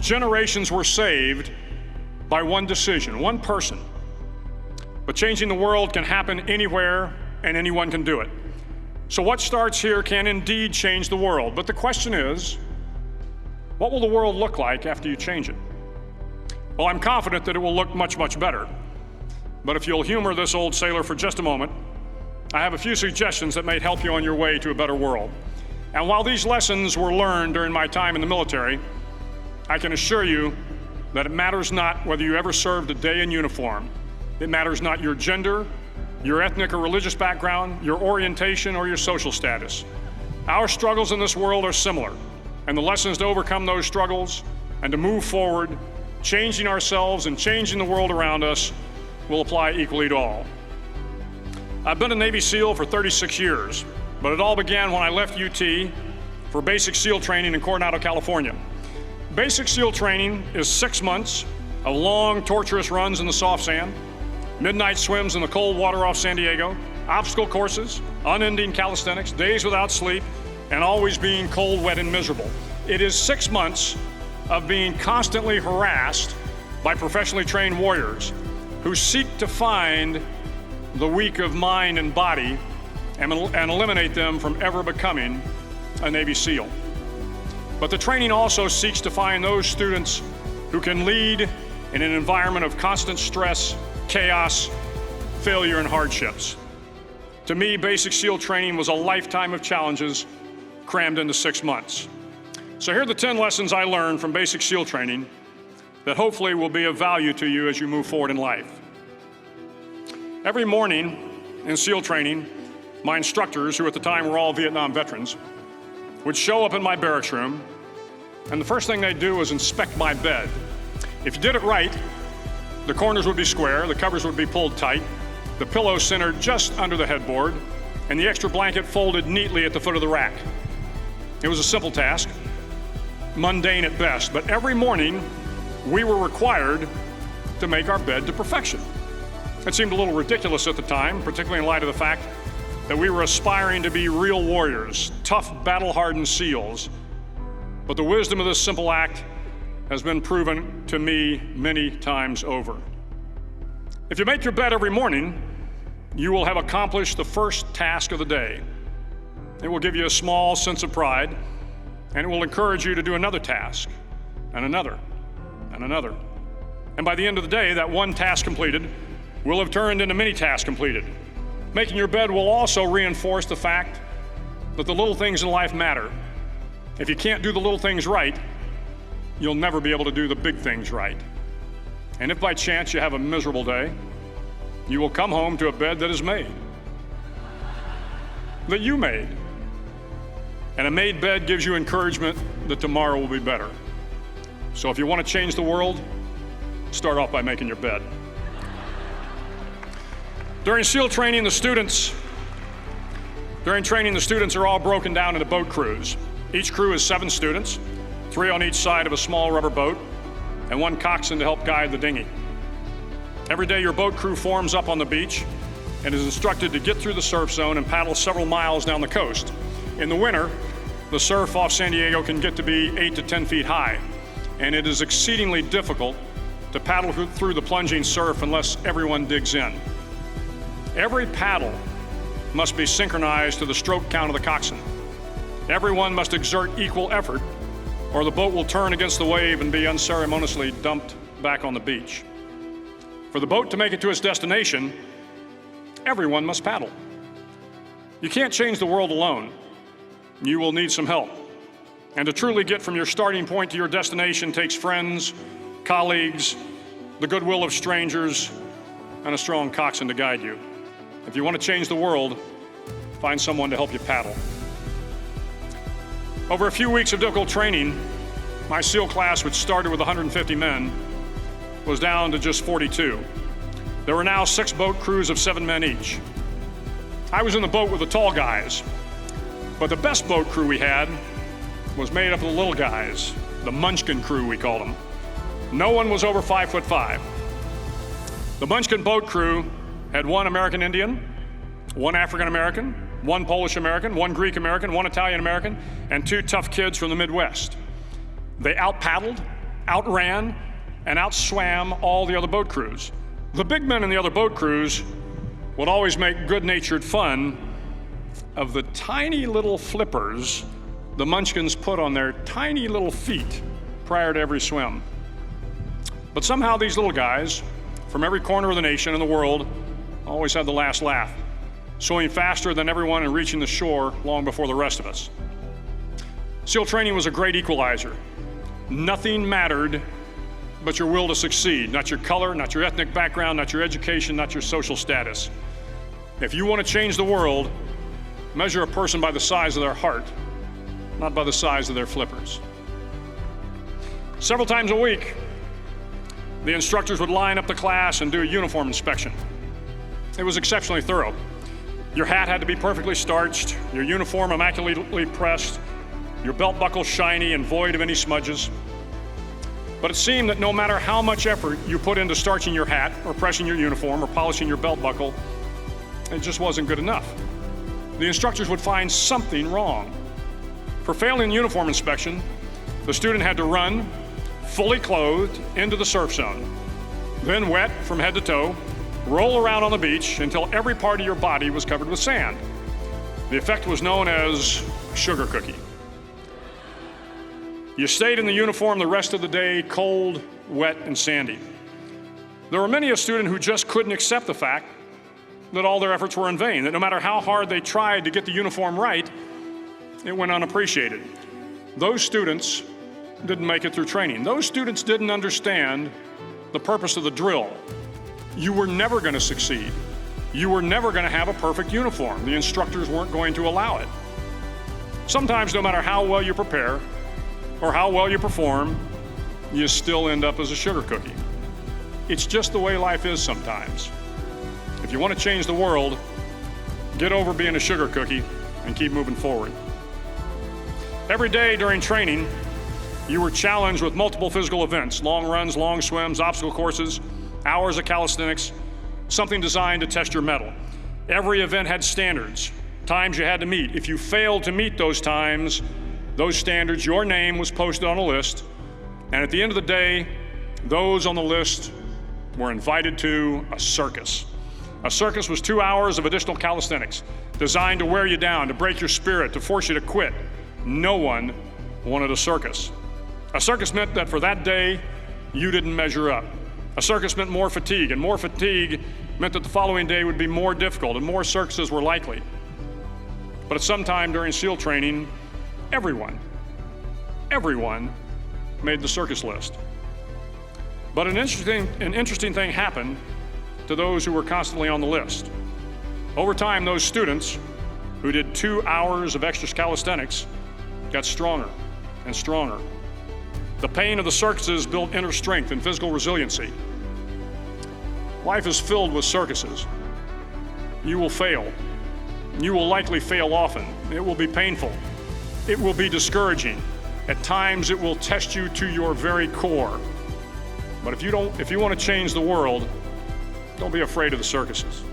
Generations were saved by one decision, one person. But changing the world can happen anywhere, and anyone can do it. So what starts here can indeed change the world. But the question is, what will the world look like after you change it? Well, I'm confident that it will look much, much better. But if you'll humor this old sailor for just a moment, I have a few suggestions that may help you on your way to a better world. And while these lessons were learned during my time in the military, I can assure you that it matters not whether you ever served a day in uniform. It matters not your gender, your ethnic or religious background, your orientation, or your social status. Our struggles in this world are similar, and the lessons to overcome those struggles and to move forward, changing ourselves and changing the world around us, will apply equally to all. I've been a Navy SEAL for 36 years, but it all began when I left UT for basic SEAL training in Coronado, California. Basic SEAL training is 6 months of long, torturous runs in the soft sand, midnight swims in the cold water off San Diego, obstacle courses, unending calisthenics, days without sleep, and always being cold, wet, and miserable. It is 6 months of being constantly harassed by professionally trained warriors who seek to find the weak of mind and body and eliminate them from ever becoming a Navy SEAL. But the training also seeks to find those students who can lead in an environment of constant stress, chaos, failure, and hardships. To me, basic SEAL training was a lifetime of challenges crammed into 6 months. So here are the 10 lessons I learned from basic SEAL training that hopefully will be of value to you as you move forward in life. Every morning in SEAL training, my instructors, who at the time were all Vietnam veterans, would show up in my barracks room, and the first thing they'd do was inspect my bed. If you did it right, the corners would be square, the covers would be pulled tight, the pillow centered just under the headboard, and the extra blanket folded neatly at the foot of the rack. It was a simple task, mundane at best, but every morning we were required to make our bed to perfection. It seemed a little ridiculous at the time, particularly in light of the fact that we were aspiring to be real warriors, tough, battle-hardened SEALs. But the wisdom of this simple act has been proven to me many times over. If you make your bed every morning, you will have accomplished the first task of the day. It will give you a small sense of pride, and it will encourage you to do another task, and another, and another. And by the end of the day, that one task completed will have turned into many tasks completed. Making your bed will also reinforce the fact that the little things in life matter. If you can't do the little things right, you'll never be able to do the big things right. And if by chance you have a miserable day, you will come home to a bed that is made, that you made. And a made bed gives you encouragement that tomorrow will be better. So if you want to change the world, start off by making your bed. During SEAL training, the students are all broken down into boat crews. Each crew is 7 students, 3 on each side of a small rubber boat, and 1 coxswain to help guide the dinghy. Every day, your boat crew forms up on the beach and is instructed to get through the surf zone and paddle several miles down the coast. In the winter, the surf off San Diego can get to be 8 to 10 feet high, and it is exceedingly difficult to paddle through the plunging surf unless everyone digs in. Every paddle must be synchronized to the stroke count of the coxswain. Everyone must exert equal effort, or the boat will turn against the wave and be unceremoniously dumped back on the beach. For the boat to make it to its destination, everyone must paddle. You can't change the world alone. You will need some help. And to truly get from your starting point to your destination takes friends, colleagues, the goodwill of strangers, and a strong coxswain to guide you. If you want to change the world, find someone to help you paddle. Over a few weeks of difficult training, my SEAL class, which started with 150 men, was down to just 42. There were now 6 boat crews of 7 men each. I was in the boat with the tall guys, but the best boat crew we had was made up of the little guys, the Munchkin crew, we called them. No one was over 5'5". The Munchkin boat crew had 1 American Indian, 1 African American, 1 Polish American, 1 Greek American, 1 Italian American, and 2 tough kids from the Midwest. They out-paddled, outran and outswam all the other boat crews. The big men in the other boat crews would always make good-natured fun of the tiny little flippers the Munchkins put on their tiny little feet prior to every swim. But somehow these little guys from every corner of the nation and the world always had the last laugh, swimming faster than everyone and reaching the shore long before the rest of us. SEAL training was a great equalizer. Nothing mattered but your will to succeed, not your color, not your ethnic background, not your education, not your social status. If you want to change the world, measure a person by the size of their heart, not by the size of their flippers. Several times a week, the instructors would line up the class and do a uniform inspection. It was exceptionally thorough. Your hat had to be perfectly starched, your uniform immaculately pressed, your belt buckle shiny and void of any smudges. But it seemed that no matter how much effort you put into starching your hat or pressing your uniform or polishing your belt buckle, it just wasn't good enough. The instructors would find something wrong. For failing the uniform inspection, the student had to run, fully clothed, into the surf zone. Then wet from head to toe, roll around on the beach until every part of your body was covered with sand. The effect was known as sugar cookie. You stayed in the uniform the rest of the day, cold, wet, and sandy. There were many a student who just couldn't accept the fact that all their efforts were in vain, that no matter how hard they tried to get the uniform right, it went unappreciated. Those students didn't make it through training. Those students didn't understand the purpose of the drill. You were never going to succeed. You were never going to have a perfect uniform. The instructors weren't going to allow it. Sometimes, no matter how well you prepare or how well you perform, you still end up as a sugar cookie. It's just the way life is sometimes. If you want to change the world, get over being a sugar cookie and keep moving forward. Every day during training, you were challenged with multiple physical events: long runs, long swims, obstacle courses, hours of calisthenics, something designed to test your mettle. Every event had standards, times you had to meet. If you failed to meet those times, those standards, your name was posted on a list, and at the end of the day, those on the list were invited to a circus. A circus was 2 hours of additional calisthenics, designed to wear you down, to break your spirit, to force you to quit. No one wanted a circus. A circus meant that for that day, you didn't measure up. A circus meant more fatigue, and more fatigue meant that the following day would be more difficult and more circuses were likely. But at some time during SEAL training, everyone made the circus list. But an interesting thing happened to those who were constantly on the list. Over time, those students who did 2 hours of extra calisthenics got stronger and stronger. The pain of the circuses built inner strength and physical resiliency. Life is filled with circuses. You will fail. You will likely fail often. It will be painful. It will be discouraging. At times, it will test you to your very core. But if you want to change the world, don't be afraid of the circuses.